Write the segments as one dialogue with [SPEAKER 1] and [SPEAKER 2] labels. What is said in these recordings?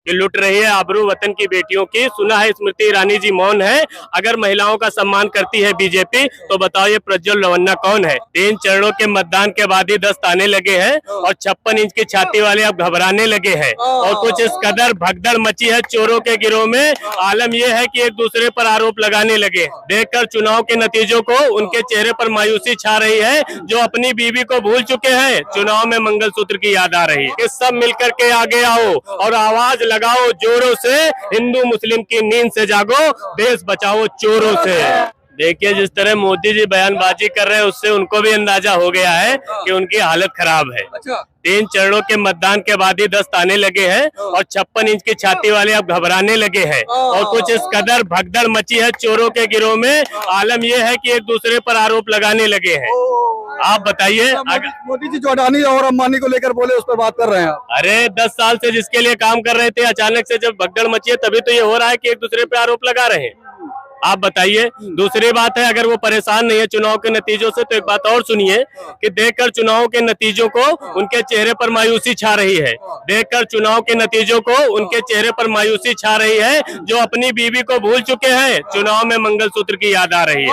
[SPEAKER 1] कि लुट रही है आबरू वतन की बेटियों की। सुना है स्मृति ईरानी जी मौन है। अगर महिलाओं का सम्मान करती है बीजेपी तो बताओ ये प्रज्वल रवन्ना कौन है। 3 चरणों के मतदान के बाद ही 10 ताने लगे हैं और 56 इंच की छाती वाले अब घबराने लगे हैं और कुछ इस कदर भगदड़ मची है चोरों के गिरोह में। आलम यह है कि एक दूसरे पर आरोप लगाने लगे। देखकर चुनाव के नतीजों को उनके चेहरे पर मायूसी छा रही है। जो अपनी बीवी को भूल चुके हैं चुनाव में मंगलसूत्र की याद आ रही है। कि सब मिलकर के आगे आओ और आवाज लगाओ जोरों से, हिंदू मुस्लिम की नींद से जागो, देश बचाओ चोरों से। देखिए जिस तरह मोदी जी बयानबाजी कर रहे हैं उससे उनको भी अंदाजा हो गया है कि उनकी हालत खराब है। 3 चरणों के मतदान के बाद ही 10 ताने लगे हैं और 56 इंच की छाती वाले अब घबराने लगे हैं और कुछ इस कदर भगदड़ मची है चोरों के गिरोह में। आलम यह है कि एक दूसरे पर आरोप लगाने लगे हैं। आप बताइए।
[SPEAKER 2] मोदी जी जो अडानी और अंबानी को लेकर बोले उस पर बात कर रहे हैं।
[SPEAKER 1] अरे 10 साल से जिसके लिए काम कर रहे थे अचानक से जब भगदड़ मची है तभी तो ये हो रहा है कि एक दूसरे पे आरोप लगा रहे हैं। आप बताइए। दूसरी बात है अगर वो परेशान नहीं है चुनाव के नतीजों से तो एक बात और सुनिए कि देखकर चुनाव के नतीजों को उनके चेहरे पर मायूसी छा रही है। देखकर चुनाव के नतीजों को उनके चेहरे पर मायूसी छा रही है। जो अपनी बीवी को भूल चुके हैं चुनाव में मंगलसूत्र की याद आ रही है।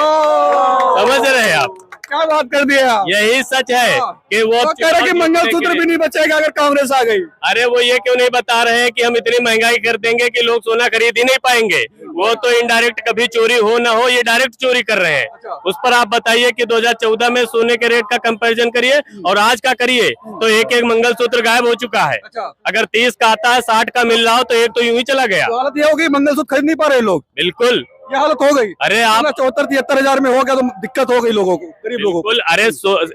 [SPEAKER 1] समझ रहे हैं आप
[SPEAKER 2] क्या बात कर दिया।
[SPEAKER 1] यही सच है कि वो
[SPEAKER 2] कह रहे कि मंगलसूत्र भी नहीं बचेगा अगर कांग्रेस आ गई।
[SPEAKER 1] अरे वो ये क्यों नहीं बता रहे हैं कि हम इतनी महंगाई कर देंगे कि लोग सोना खरीद ही नहीं पाएंगे। वो तो इनडायरेक्ट कभी चोरी हो ना हो ये डायरेक्ट चोरी कर रहे हैं। उस पर आप बताइए कि 2014 में सोने के रेट का कंपैरिजन करिए और आज का करिए तो एक एक मंगलसूत्र गायब हो चुका है। अगर 30 का आता है 60 का मिल रहा हो तो एक तो यूं ही चला गया।
[SPEAKER 2] तो हालत ये होगी मंगलसूत्र खरीद नहीं पा रहे लोग।
[SPEAKER 1] बिल्कुल
[SPEAKER 2] ये हालत हो गई।
[SPEAKER 1] अरे आप
[SPEAKER 2] 74-73 हजार में हो गया तो दिक्कत हो गई लोगों को, गरीब लोगों को।
[SPEAKER 1] अरे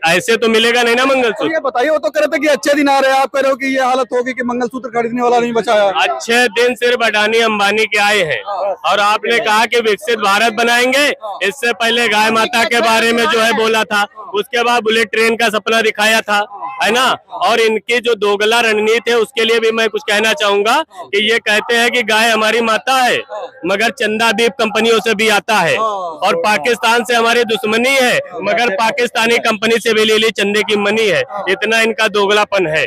[SPEAKER 1] ऐसे तो मिलेगा नहीं ना मंगलसूत्र।
[SPEAKER 2] ये बताइए वो तो कह रहे थे कि अच्छे दिन आ रहे हैं, आप कह रहे हो कि ये हालत होगी कि मंगलसूत्र खरीदने वाला नहीं बचाया।
[SPEAKER 1] अच्छे दिन सिर्फ अडानी अंबानी के आए हैं और आपने कहा कि विकसित भारत बनाएंगे। इससे पहले गाय माता के बारे में जो है बोला था, उसके बाद बुलेट ट्रेन का सपना दिखाया था, है ना। और इनकी जो दोगला रणनीति है उसके लिए भी मैं कुछ कहना चाहूंगा कि ये कहते हैं कि गाय हमारी माता है मगर चंदा भी कंपनियों से भी आता है और पाकिस्तान से हमारी दुश्मनी है मगर पाकिस्तानी कंपनी से भी ले ली चंदे की मनी है। इतना इनका दोगलापन है।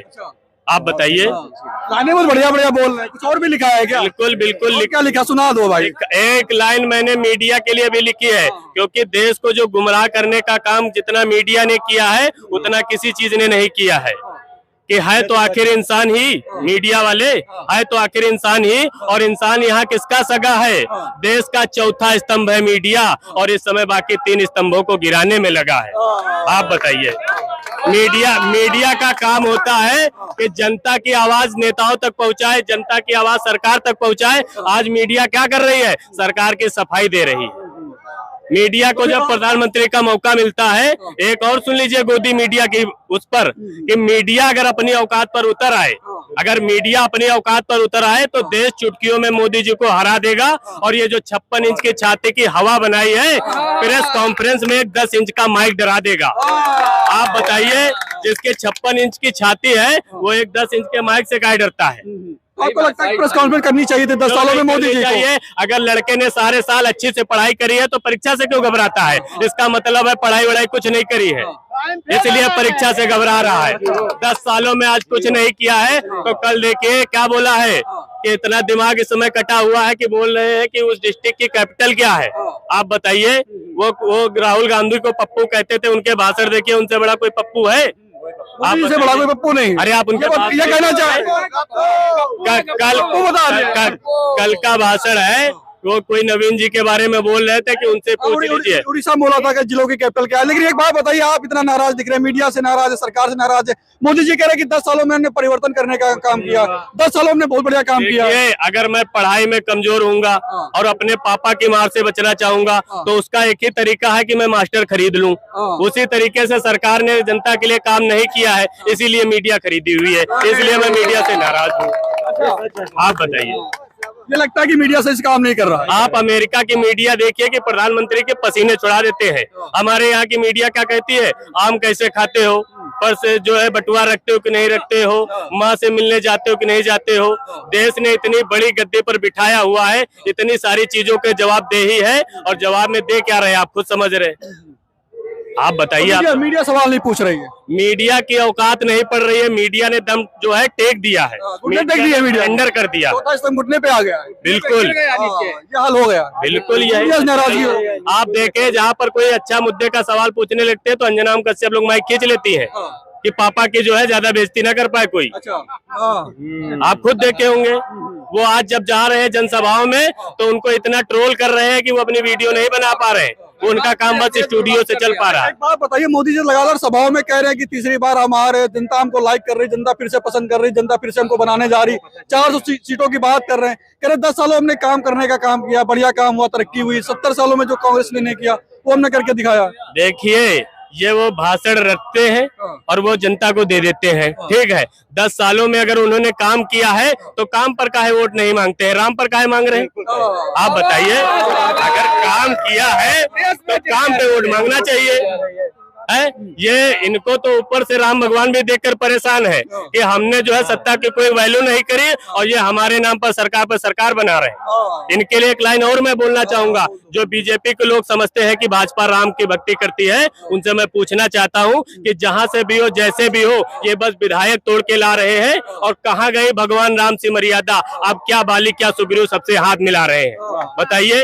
[SPEAKER 1] आप बताइए।
[SPEAKER 2] लाइनें बहुत बढ़िया बढ़िया बोल रहे हैं। कुछ और भी लिखा है क्या?
[SPEAKER 1] बिल्कुल बिल्कुल।
[SPEAKER 2] क्या लिखा सुना दो भाई।
[SPEAKER 1] एक लाइन मैंने मीडिया के लिए भी लिखी है क्योंकि देश को जो गुमराह करने का काम जितना मीडिया ने किया है उतना किसी चीज ने नहीं किया है। कि है तो आखिर इंसान ही, मीडिया वाले है तो आखिर इंसान ही, और इंसान यहाँ किसका सगा है? देश का चौथा स्तंभ है मीडिया और इस समय बाकी 3 स्तंभों को गिराने में लगा है। आप बताइए। मीडिया का काम होता है कि जनता की आवाज नेताओं तक पहुंचाए, जनता की आवाज सरकार तक पहुंचाए। आज मीडिया क्या कर रही है? सरकार की सफाई दे रही है। मीडिया को जब प्रधानमंत्री का मौका मिलता है, एक और सुन लीजिए गोदी मीडिया की उस पर कि मीडिया अगर अपनी औकात पर उतर आए, अगर मीडिया अपनी औकात पर उतर आए तो देश चुटकियों में मोदी जी को हरा देगा। और ये जो 56 इंच की छाती की हवा बनाई है प्रेस कॉन्फ्रेंस में 10 इंच का माइक डरा देगा। आप बताइए जिसके 56 इंच की छाती है वो एक 10 इंच के माइक से क्या डरता है?
[SPEAKER 2] आपको लगता है प्रेस कॉन्फ्रेंस करनी चाहिए थी 10 सालों में मोदी जी को?
[SPEAKER 1] अगर लड़के ने सारे साल अच्छी से पढ़ाई करी है तो परीक्षा से क्यों घबराता है? इसका मतलब है पढ़ाई वढ़ाई कुछ नहीं करी है इसलिए परीक्षा से घबरा रहा है। 10 सालों में आज कुछ नहीं किया है तो कल देखिए क्या बोला है कि इतना दिमाग इस समय कटा हुआ है कि बोल रहे हैं कि उस डिस्ट्रिक्ट की कैपिटल क्या है। आप बताइए। वो राहुल गांधी को पप्पू कहते थे, उनके भाषण देखिए, उनसे बड़ा कोई पप्पू है?
[SPEAKER 2] आप से बड़ा कोई पप्पू नहीं।
[SPEAKER 1] अरे आप उनके
[SPEAKER 2] ये कहना चाहे
[SPEAKER 1] कल का भाषण है वो कोई नवीन जी के बारे में बोल रहे थे कि उनसे पूछ लीजिए।
[SPEAKER 2] उड़ीसा बोला था कि जिलों की कैपिटल क्या है। लेकिन एक बात बताइए, आप इतना नाराज दिख रहे हैं, मीडिया से नाराज है, सरकार से नाराज है। मोदी जी कह रहे हैं कि 10 सालों में हमने परिवर्तन करने का काम किया, 10 सालों में बहुत बढ़िया काम किया।
[SPEAKER 1] अगर मैं पढ़ाई में कमजोर हूँगा और अपने पापा की मार से बचना चाहूंगा तो उसका एक ही तरीका है कि मैं मास्टर खरीद लूं। उसी तरीके से सरकार ने जनता के लिए काम नहीं किया है, इसीलिए मीडिया खरीदी हुई है, इसलिए मैं मीडिया से नाराज हूँ। आप बताइए।
[SPEAKER 2] ये लगता है कि मीडिया से इस काम नहीं कर रहा है।
[SPEAKER 1] आप अमेरिका की मीडिया देखिए कि प्रधानमंत्री के पसीने छुड़ा देते हैं। हमारे यहाँ की मीडिया क्या कहती है? आम कैसे खाते हो, पर से जो है बटुआ रखते हो कि नहीं रखते हो, माँ से मिलने जाते हो कि नहीं जाते हो। देश ने इतनी बड़ी गद्दे पर बिठाया हुआ है, इतनी सारी चीजों के जवाब दे ही है और जवाब में दे क्या रहे आप खुद समझ रहे। आप बताइए।
[SPEAKER 2] मीडिया सवाल नहीं पूछ रही है,
[SPEAKER 1] मीडिया की औकात नहीं पड़ रही है। मीडिया ने दम जो है टेक दिया है,
[SPEAKER 2] मीडिया
[SPEAKER 1] टेंडर कर दिया,
[SPEAKER 2] घुटने पे आ गया है।
[SPEAKER 1] बिल्कुल
[SPEAKER 2] ये हाल हो गया,
[SPEAKER 1] बिल्कुल यही
[SPEAKER 2] नाराजगी।
[SPEAKER 1] आप देखें, जहाँ पर कोई अच्छा मुद्दे का सवाल पूछने लगते हैं तो अंजना कश्यप लोग माइक खींच लेती है कि पापा की जो है ज्यादा बेइज्जती ना कर पाए कोई।
[SPEAKER 2] अच्छा,
[SPEAKER 1] आप खुद देखे होंगे, वो आज जब जा रहे हैं जनसभाओं में तो उनको इतना ट्रोल कर रहे हैं कि वो अपनी वीडियो नहीं बना पा रहे हैं। वो उनका काम बस स्टूडियो से चल पा रहा है।
[SPEAKER 2] एक बात बताइए, मोदी जी लगातार सभाओं में कह रहे हैं कि तीसरी बार हम आ रहे हैं, जनता हमको लाइक कर रही, जनता फिर से पसंद कर रही, जनता फिर से हमको बनाने जा रही, 400 सीटों की बात कर रहे हैं। कह रहे 10 सालों हमने काम करने का काम किया, बढ़िया काम हुआ, तरक्की हुई। 70 सालों में जो कांग्रेस ने नहीं किया वो हमने करके दिखाया।
[SPEAKER 1] देखिए, ये वो भाषण रखते हैं और वो जनता को दे देते हैं, ठीक है। 10 सालों में अगर उन्होंने काम किया है तो काम पर काहे वोट नहीं मांगते हैं, राम पर काहे मांग रहे हैं? आप बताइए, अगर काम किया है तो काम पे वोट मांगना चाहिए है। ये इनको तो ऊपर से राम भगवान भी देखकर परेशान है कि हमने जो है सत्ता की कोई वैल्यू नहीं करी और ये हमारे नाम पर सरकार बना रहे हैं। इनके लिए एक लाइन और मैं बोलना चाहूंगा, जो बीजेपी के लोग समझते हैं कि भाजपा राम की भक्ति करती है, उनसे मैं पूछना चाहता हूं कि जहां से भी हो, जैसे भी हो, ये बस विधायक तोड़ के ला रहे हैं और कहाँ गई भगवान राम की मर्यादा? अब क्या बाली क्या सुग्रीव सबसे हाथ मिला रहे हैं? बताइए।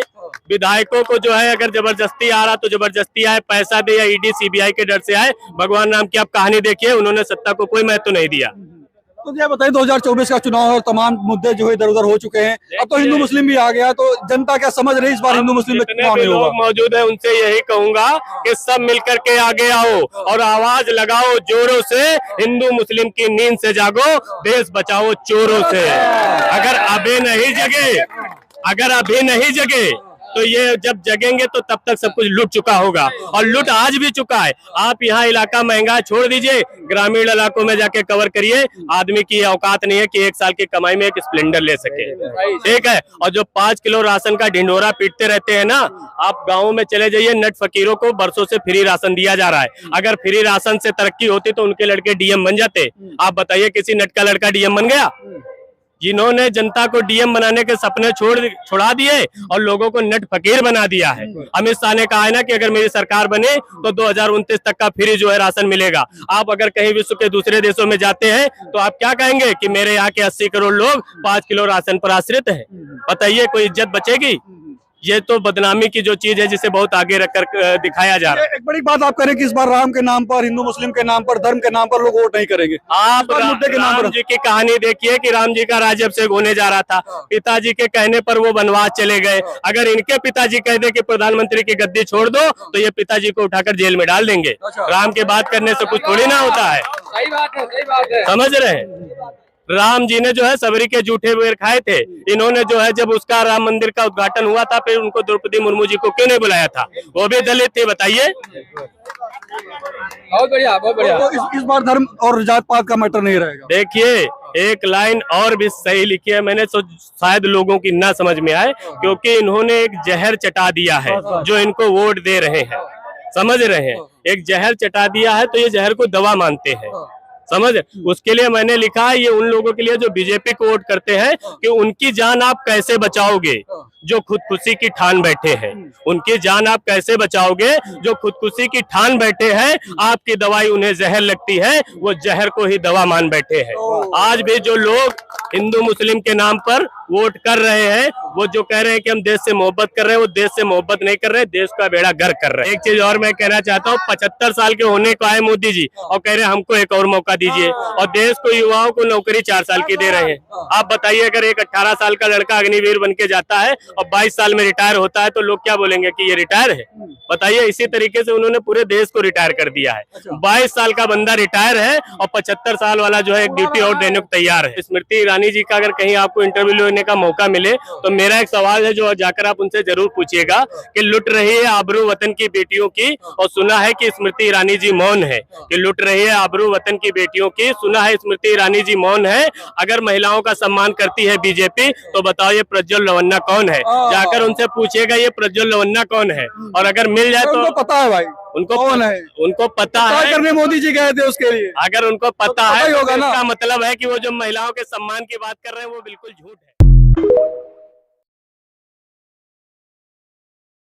[SPEAKER 1] विधायकों को जो है अगर जबरदस्ती आ रहा तो जबरदस्ती आए, पैसा दे या ईडी सीबीआई के डर से आए। भगवान राम की आप कहानी देखिए, उन्होंने सत्ता को कोई महत्व नहीं दिया।
[SPEAKER 2] तो ये बताइए, 2024 का चुनाव और तमाम मुद्दे जो है इधर उधर हो चुके हैं, अब तो हिंदू मुस्लिम भी आ गया, तो जनता क्या समझ रही इस बार हिंदू मुस्लिम में चुनाव नहीं होगा?
[SPEAKER 1] लोग मौजूद है उनसे यही कहूंगा कि सब मिलकर के आगे आओ और आवाज लगाओ जोरों से, हिंदू मुस्लिम की नींद से जागो, देश बचाओ चोरों से। अगर अभी नहीं जगे तो ये जब जगेंगे तो तब तक सब कुछ लूट चुका होगा, और लूट आज भी चुका है। आप यहाँ इलाका महंगा छोड़ दीजिए, ग्रामीण इलाकों में जाके कवर करिए। आदमी की औकात नहीं है कि 1 साल की कमाई में एक स्प्लेंडर ले सके, ठीक है। और जो 5 किलो राशन का ढिंढोरा पीटते रहते हैं ना, आप गाँव में चले जाइए, नट फकीरों को बरसों से फ्री राशन दिया जा रहा है। अगर फ्री राशन से तरक्की होती तो उनके लड़के डीएम बन जाते। आप बताइए, किसी नट का लड़का डीएम बन गया? जिन्होंने जनता को डीएम बनाने के सपने छोड़ा दिए और लोगों को नट फकीर बना दिया है। अमित शाह ने कहा है ना कि अगर मेरी सरकार बने तो 2029 तक का फ्री जो है राशन मिलेगा। आप अगर कहीं विश्व के दूसरे देशों में जाते हैं तो आप क्या कहेंगे कि मेरे यहाँ के 80 करोड़ लोग 5 किलो राशन पर आश्रित हैं? बताइए, कोई इज्जत बचेगी? ये तो बदनामी की जो चीज है जिसे बहुत आगे रखकर दिखाया जा रहा है।
[SPEAKER 2] एक बड़ी बात आप करें कि इस बार राम के नाम पर, हिंदू मुस्लिम के नाम पर, धर्म के नाम पर लोग वोट नहीं करेंगे।
[SPEAKER 1] आप राम जी की कहानी देखिए कि राम जी का राज्य अभिषेक होने जा रहा था, पिताजी के कहने पर वो वनवास चले गए। अगर इनके पिताजी कह दे कि प्रधानमंत्री की गद्दी छोड़ दो तो ये पिताजी को उठाकर जेल में डाल देंगे। राम की बात करने से कुछ थोड़ी ना होता है।
[SPEAKER 3] सही बात है।
[SPEAKER 1] समझ रहे हैं? राम जी ने जो है सबरी के जूठे बेर खाए थे। इन्होंने जो है जब उसका राम मंदिर का उद्घाटन हुआ था, फिर उनको द्रौपदी मुर्मू जी को क्यों नहीं बुलाया था? वो भी दलित थे, बताइए।
[SPEAKER 3] बहुत बढ़िया, बहुत बढ़िया।
[SPEAKER 2] तो इस बार धर्म और जात पात का मैटर नहीं रहेगा।
[SPEAKER 1] देखिए, एक लाइन और भी सही लिखी है मैंने, तो शायद लोगों की ना समझ में आए, क्योंकि इन्होंने एक जहर चटा दिया है जो इनको वोट दे रहे हैं। समझ रहे हैं? एक जहर चटा दिया है तो ये जहर को दवा मानते हैं। समझ, उसके लिए मैंने लिखा है, ये उन लोगों के लिए जो बीजेपी को वोट करते हैं कि उनकी जान आप कैसे बचाओगे जो खुदकुशी की ठान बैठे हैं। उनकी जान आप कैसे बचाओगे जो खुदकुशी की ठान बैठे हैं। आपकी दवाई उन्हें जहर लगती है, वो जहर को ही दवा मान बैठे हैं। आज भी जो लोग हिंदू मुस्लिम के नाम पर वोट कर रहे हैं, वो जो कह रहे हैं कि हम देश से मोहब्बत कर रहे हैं, वो देश से मोहब्बत नहीं कर रहे, देश का बेड़ा गर्क कर रहे हैं। एक चीज और मैं कहना चाहता हूँ, 75 साल के होने को आए मोदी जी और कह रहे हैं हमको एक और मौका दीजिए, और देश को, युवाओं को नौकरी 4 साल की दे रहे हैं। आप बताइए, अगर एक 18 साल का लड़का अग्निवीर बन के जाता है और 22 साल में रिटायर होता है तो लोग क्या बोलेंगे कि ये रिटायर है? बताइए। इसी तरीके से उन्होंने पूरे देश को रिटायर कर दिया है। 22 साल का बंदा रिटायर है और 75 साल वाला जो है एक ड्यूटी और देने को तैयार है। स्मृति ईरानी जी का अगर कहीं आपको इंटरव्यू लेने का मौका मिले तो मेरा एक सवाल है जो जाकर आप उनसे जरूर पूछिएगा कि लुट रही है आबरू वतन की बेटियों की, और सुना है कि स्मृति ईरानी जी मौन है कि लुट रही है आबरू वतन की बेटियों की, सुना है स्मृति ईरानी जी मौन है। अगर महिलाओं का सम्मान करती है बीजेपी तो बताओ ये प्रज्वल लवन्ना कौन है? जाकर उनसे पूछिएगा ये प्रज्वल लवन्ना कौन है, और अगर मिल जाए तो
[SPEAKER 2] पता है भाई
[SPEAKER 1] उनको
[SPEAKER 2] कौन है,
[SPEAKER 1] उनको पता है।
[SPEAKER 2] करने मोदी जी गए थे उसके लिए।
[SPEAKER 1] अगर उनको पता
[SPEAKER 2] है
[SPEAKER 1] तो
[SPEAKER 2] होगा ना,
[SPEAKER 1] इसका मतलब है कि वो जो महिलाओं के सम्मान की बात कर रहे हैं वो बिल्कुल झूठ है।